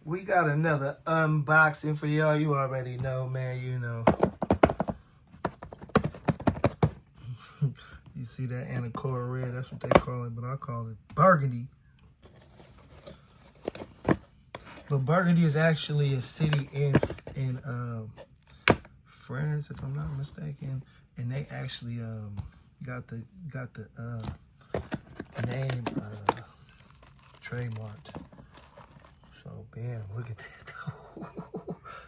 We got another unboxing for y'all. You already know, man. You know. You see that ANCORA red? That's what they call it, but I call it Burgundy. But Burgundy is actually a city in France, if I'm not mistaken, and they actually got the name trademarked. So bam, look at that.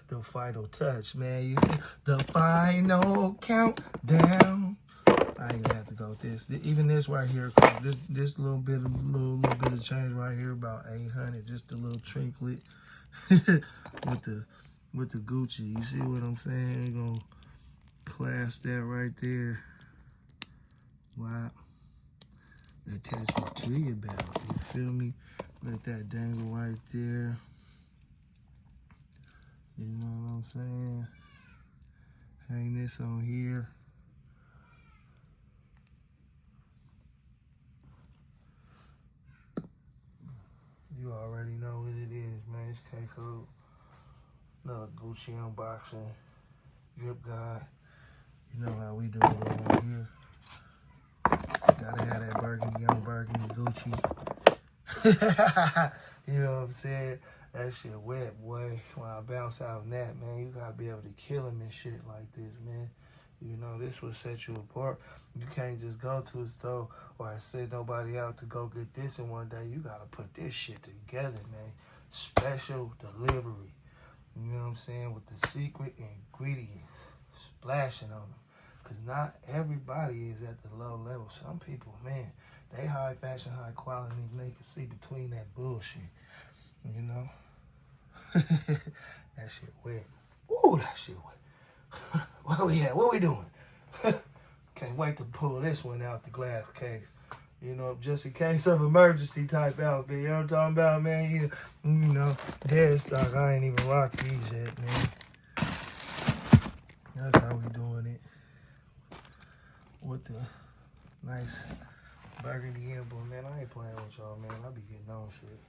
The final touch, man. You see the final countdown. I even have to go with this. Even this right here, this little bit of change right here, about 800. Just a little trinket with the Gucci. You see what I'm saying? We're gonna clasp that right there. Wow. Attach it to your belt. You feel me? Let that dangle right there. You know what I'm saying? Hang this on here. You already know what it is, man. It's K-Code. Another Gucci unboxing. Drip guy. You know how we do it around here. Gotta have that Burgundy on Burgundy Gucci. You know what I'm saying? That shit wet, boy. When I bounce out in that, man, you gotta be able to kill him and shit like this, man. You know, this will set you apart. You can't just go to a store or send nobody out to go get this in one day. You gotta put this shit together, man. Special delivery. You know what I'm saying? With the secret ingredients. Splashing on them. Because not everybody is at the low level. Some people, man, they high fashion, high quality, and they can see between that bullshit. You know? That shit wet. Ooh, that shit wet. What we at? What we doing? Can't wait to pull this one out the glass case. You know, just in case of emergency type outfit. You know what I'm talking about, man? You know, dead stock. I ain't even rock these yet, man. That's how we doing it. With the nice Burgundy Emblem, man. I ain't playing with y'all, man. I be getting on shit.